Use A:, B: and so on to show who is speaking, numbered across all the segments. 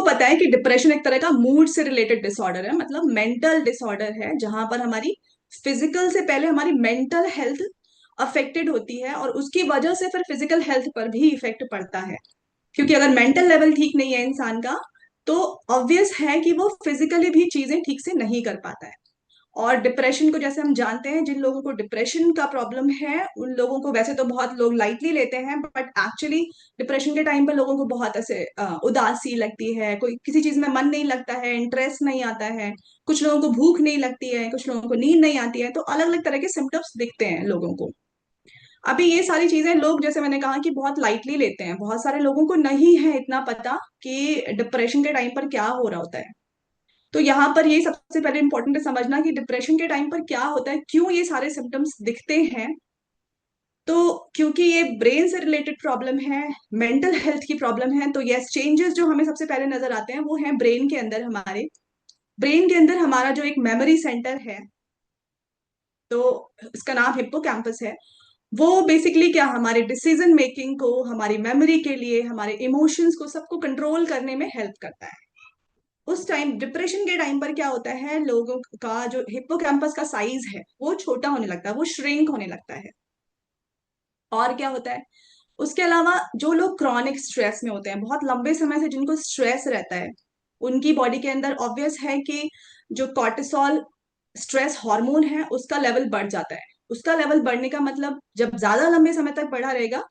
A: पता है कि डिप्रेशन एक तरह का मूड से रिलेटेड डिसऑर्डर है, मतलब मेंटल डिसऑर्डर है, जहां पर हमारी फिजिकल से पहले हमारी मेंटल हेल्थ अफेक्टेड होती है और उसकी वजह से फिर फिजिकल हेल्थ पर भी इफेक्ट पड़ता है। क्योंकि अगर मेंटल लेवल ठीक नहीं है इंसान का, तो ऑब्वियस है कि वो फिजिकली भी चीजें ठीक से नहीं कर पाता है। और डिप्रेशन को जैसे हम जानते हैं, जिन लोगों को डिप्रेशन का प्रॉब्लम है उन लोगों को वैसे तो बहुत लोग लाइटली लेते हैं, बट एक्चुअली डिप्रेशन के टाइम पर लोगों को बहुत ऐसे उदासी लगती है, कोई किसी चीज में मन नहीं लगता है, इंटरेस्ट नहीं आता है। कुछ लोगों को भूख नहीं लगती है, कुछ लोगों को नींद नहीं आती है, तो अलग अलग तरह के सिम्टम्स दिखते हैं लोगों को। अभी ये सारी चीजें लोग, जैसे मैंने कहा, कि बहुत लाइटली लेते हैं। बहुत सारे लोगों को नहीं है इतना पता कि डिप्रेशन के टाइम पर क्या हो रहा होता है। तो यहाँ पर ये सबसे पहले इंपॉर्टेंट है समझना कि डिप्रेशन के टाइम पर क्या होता है, क्यों ये सारे सिम्टम्स दिखते हैं। तो क्योंकि ये ब्रेन से रिलेटेड प्रॉब्लम है, मेंटल हेल्थ की प्रॉब्लम है, तो यस, चेंजेस जो हमें सबसे पहले नजर आते हैं वो है ब्रेन के अंदर। हमारे ब्रेन के अंदर हमारा जो एक मेमोरी सेंटर है, तो इसका नाम हिप्पोकैम्पस है। वो बेसिकली क्या, हमारे डिसीजन मेकिंग को, हमारी मेमोरी के लिए, हमारे इमोशंस को, सबको कंट्रोल करने में हेल्प करता है। उस टाइम डिप्रेशन के टाइम पर क्या होता है, लोगों का जो हिप्पोकैम्पस का साइज है वो छोटा होने लगता है, वो श्रिंक होने लगता है। और क्या होता है, उसके अलावा जो लोग क्रॉनिक स्ट्रेस में होते हैं, बहुत लंबे समय से जिनको स्ट्रेस रहता है, उनकी बॉडी के अंदर ऑब्वियस है कि जो कॉर्टिसोल स्ट्रेस हार्मोन है उसका लेवल बढ़ जाता है। उसका लेवल बढ़ने का मतलब, जब ज्यादा लंबे समय तक बढ़ा रहेगा,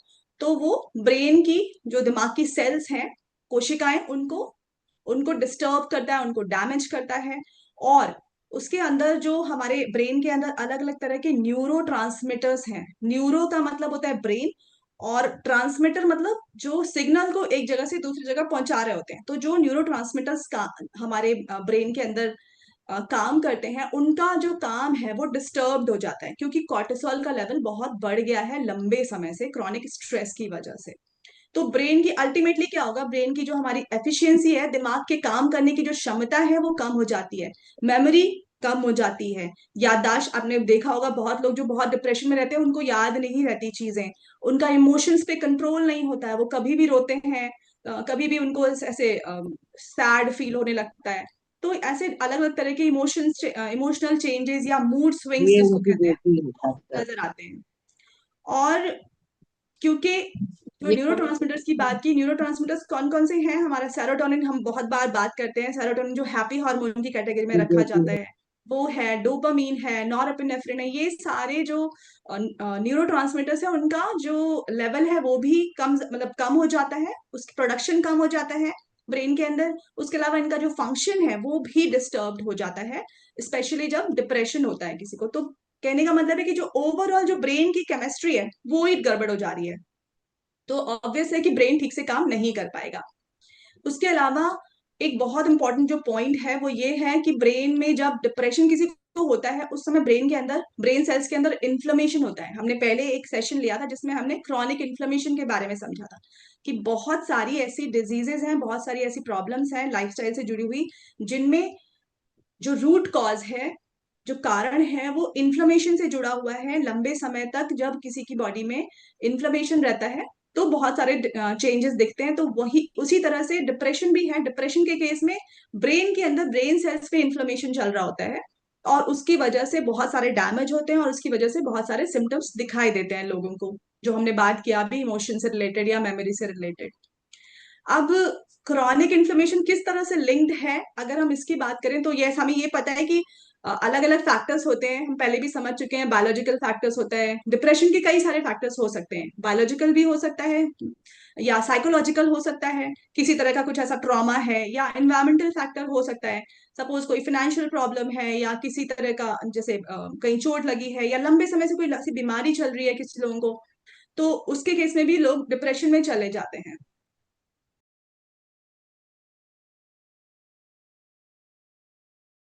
A: तो वो ब्रेन की, जो दिमाग की सेल्स हैं, कोशिकाएं, उनको उनको डिस्टर्ब करता है, उनको डैमेज करता है। और उसके अंदर जो हमारे ब्रेन के अंदर अलग अलग तरह के न्यूरो ट्रांसमीटर्स हैं। न्यूरो का मतलब होता है ब्रेन, और ट्रांसमीटर मतलब जो सिग्नल को एक जगह से दूसरी जगह पहुंचा रहे होते हैं। तो जो न्यूरो ट्रांसमीटर्स का हमारे ब्रेन के अंदर काम करते हैं, उनका जो काम है वो डिस्टर्ब्ड हो जाता है, क्योंकि कॉर्टिसोल का लेवल बहुत बढ़ गया है लंबे समय से क्रॉनिक स्ट्रेस की वजह से। तो ब्रेन की अल्टीमेटली क्या होगा, ब्रेन की जो हमारी एफिशिएंसी है, दिमाग के काम करने की जो क्षमता है वो कम हो जाती है। मेमोरी कम हो जाती है। याददाश्त, आपने देखा होगा बहुत लोग जो बहुत डिप्रेशन में रहते हैं उनको याद नहीं रहती चीजें। उनका इमोशंस पे कंट्रोल नहीं होता है, वो कभी भी रोते हैं, कभी भी उनको ऐसे सैड फील होने लगता है। तो ऐसे अलग अलग तरह के इमोशनल चेंजेस या मूड स्विंग्स
B: ये
A: जिसको
B: मुझे
A: कहते हैं,
B: भी होता
A: वो
B: है।
A: नजर आते हैं। और क्योंकि जो
B: ये
A: न्यूरोट्रांसमीटर्स की बात की, न्यूरोट्रांसमीटर्स कौन कौन से हैं, हमारा सेरोटोनिन, हम बहुत बार बात करते हैं, सेरोटोनिन जो हैप्पी हार्मोन की कैटेगरी में रखा
B: होती
A: जाता
B: है।
A: है, वो है। डोपामीन है, नॉरएपिनेफ्रिन है, ये सारे जो न्यूरोट्रांसमीटर्स है, उनका जो लेवल है वो भी कम, मतलब कम हो जाता है, उसकी प्रोडक्शन कम हो जाता है ब्रेन के अंदर। उसके अलावा इनका जो फंक्शन है वो भी डिस्टर्ब हो जाता है, स्पेशली जब डिप्रेशन होता है किसी को। तो कहने का मतलब है कि जो ओवरऑल जो ब्रेन की केमिस्ट्री है वो ही गड़बड़ हो जा रही है। तो ऑब्वियस है कि ब्रेन ठीक से काम नहीं कर पाएगा। उसके अलावा एक बहुत इंपॉर्टेंट जो पॉइंट है वो ये है कि ब्रेन में जब डिप्रेशन किसी को होता है, उस समय ब्रेन के अंदर, ब्रेन सेल्स के अंदर इन्फ्लेमेशन होता है। हमने पहले एक सेशन लिया था जिसमें हमने क्रॉनिक इन्फ्लेमेशन के बारे में समझा था कि बहुत सारी ऐसी डिजीजेज हैं, बहुत सारी ऐसी प्रॉब्लम्स हैं लाइफस्टाइल से जुड़ी हुई, जिनमें जो रूट कॉज है, जो कारण है, वो इन्फ्लेमेशन से जुड़ा हुआ है। लंबे समय तक जब किसी की बॉडी में इन्फ्लेमेशन रहता है तो बहुत सारे चेंजेस दिखते हैं। तो वही उसी तरह से डिप्रेशन भी है। डिप्रेशन के केस में ब्रेन के अंदर ब्रेन सेल्स पे इन्फ्लेमेशन चल रहा होता है, और उसकी वजह से बहुत सारे डैमेज होते हैं, और उसकी वजह से बहुत सारे सिम्टम्स दिखाई देते हैं लोगों को, जो हमने बात किया अभी, इमोशन से रिलेटेड या मेमोरी से रिलेटेड। अब क्रॉनिक इन्फ्लेमेशन किस तरह से लिंक्ड है, अगर हम इसकी बात करें, तो यस, हमें ये पता है कि अलग अलग फैक्टर्स होते हैं, हम पहले भी समझ चुके हैं। बायोलॉजिकल फैक्टर्स होता है, डिप्रेशन के कई सारे फैक्टर्स हो सकते हैं, बायोलॉजिकल भी हो सकता है या साइकोलॉजिकल हो सकता है, किसी तरह का कुछ ऐसा ट्रॉमा है, या इन्वायरमेंटल फैक्टर हो सकता है। सपोज कोई फाइनेंशियल प्रॉब्लम है, या किसी तरह का, जैसे कहीं चोट लगी है, या लंबे समय से कोई ऐसी बीमारी चल रही है किसी लोगों को, तो उसके केस में भी लोग डिप्रेशन में चले जाते हैं।